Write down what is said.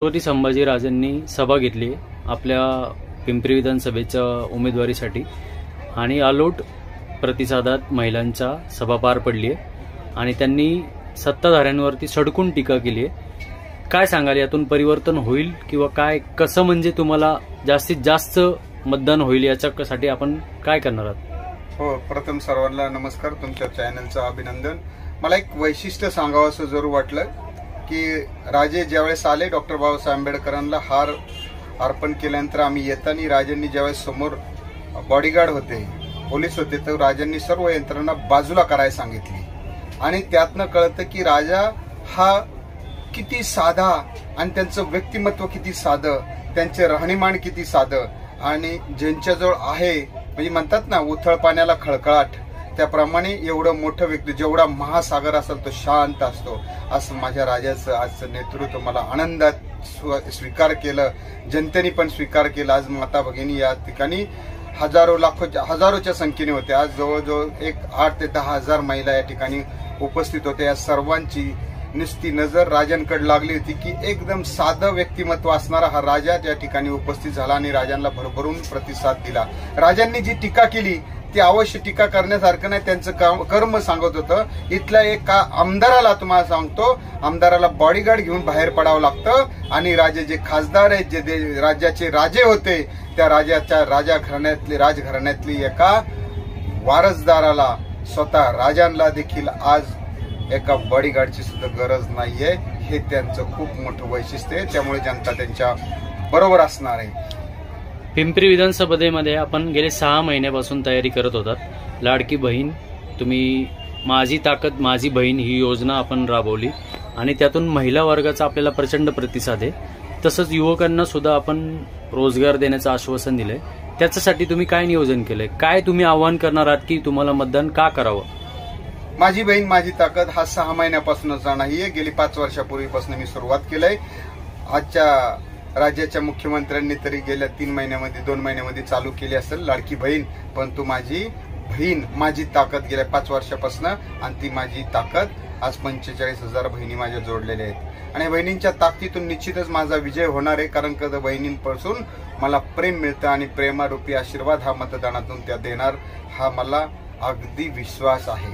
छत्रपती संभाजीराजांनी सभा घेतली आपल्या पिंपरी विधानसभेच्या उमेदवारीसाठी आणि अलोट प्रतिसादात महिलांचा सभा पार पडली आहे आणि त्यांनी सत्ताधाऱ्यांवरती सडकून टीका केली आहे। काय सांगाल, यातून परिवर्तन होईल किंवा काय, कसं म्हणजे तुम्हाला जास्तीत जास्त मतदान होईल याच्यासाठी आपण काय करणार आहात? हो, प्रथम सर्वांना नमस्कार, तुमच्या चॅनलचं अभिनंदन। मला एक वैशिष्ट्य सांगावं असं जरूर वाटलं की राजे ज्यावेळेस आले, डॉक्टर बाबासाहेब आंबेडकरांना हार अर्पण केल्यानंतर आम्ही येताना राजांनी ज्यावेळेस समोर बॉडीगार्ड होते, पोलीस होते, तर राजांनी सर्व यंत्रणा बाजूला करायला सांगितली आणि त्यातनं कळतं की राजा हा किती साधा आणि त्यांचं व्यक्तिमत्व किती साधं, त्यांचे राहणीमान किती साधं आणि ज्यांच्याजवळ आहे म्हणजे म्हणतात ना उथळ पाण्याला खळखळाट, त्याप्रमाणे एवढं मोठं व्यक्ती जेवढा महासागर असेल तो शांत असतो, असं माझ्या राजाचं आजचं नेतृत्व मला आनंदात स्वीकार केलं, जनतेने पण स्वीकार केला। आज माता भगिनी या ठिकाणी हजारोच्या संख्येने होते। आज जवळजवळ 8 ते 10 हजार महिला या ठिकाणी उपस्थित होत्या। या सर्वांची नुसती नजर राजांकडे लागली होती की एकदम साधं व्यक्तिमत्व असणारा हा राजा त्या ठिकाणी उपस्थित झाला आणि राजांना भरभरून प्रतिसाद दिला। राजांनी जी टीका केली ती अवश्य टीका करण्यासारखं नाही, त्यांचं कर्म सांगत होतं। इथल्या एका आमदाराला तुम्हाला सांगतो, आमदाराला बॉडीगार्ड घेऊन बाहेर पडावं लागतं आणि राजे जे खासदार आहेत, जे राज्याचे राजे होते, त्या राजघराण्यातली एका वारसदाराला, स्वतः राजांना देखील आज एका बॉडीगार्डची सुद्धा गरज नाहीये। हे त्यांचं खूप मोठं वैशिष्ट्य आहे, त्यामुळे जनता त्यांच्या बरोबर असणार आहे। पिंपरी विधानसभेमध्ये आपण गेले 6 महिन्यापासून तयारी करत होतात। लाडकी बहीण, तुम्ही माझी ताकद माझी बहीण ही योजना आपण राबवली आणि त्यातून महिला वर्गाचा आपल्याला प्रचंड प्रतिसाद आहे। तसंच युवकांना सुद्धा आपण रोजगार देण्याचं आश्वासन दिलंय। त्याच्यासाठी तुम्ही काय नियोजन केलंय, काय तुम्ही आवाहन करणार आहात की तुम्हाला मतदान का करावं? माझी बहीण माझी ताकद हा 6 महिन्यापासूनच नाहीये, गेली 5 वर्षापूर्वीपासून मी सुरुवात केलंय। आजच्या राज्याच्या मुख्यमंत्र्यांनी तरी गेल्या 2 महिन्यामध्ये चालू केली असेल लाडकी बहीण, परंतु माझी बहीण माझी ताकद गेल्या 5 वर्षापासून आणि ती माझी ताकद आज 45,000 बहिणी माझ्या जोडलेल्या आहेत आणि बहिणींच्या ताकदीतून निश्चितच माझा विजय होणार आहे, कारण का बहिणींपासून मला प्रेम मिळतं आणि प्रेमारूपी आशीर्वाद हा मतदानातून त्या देणार, हा मला अगदी विश्वास आहे।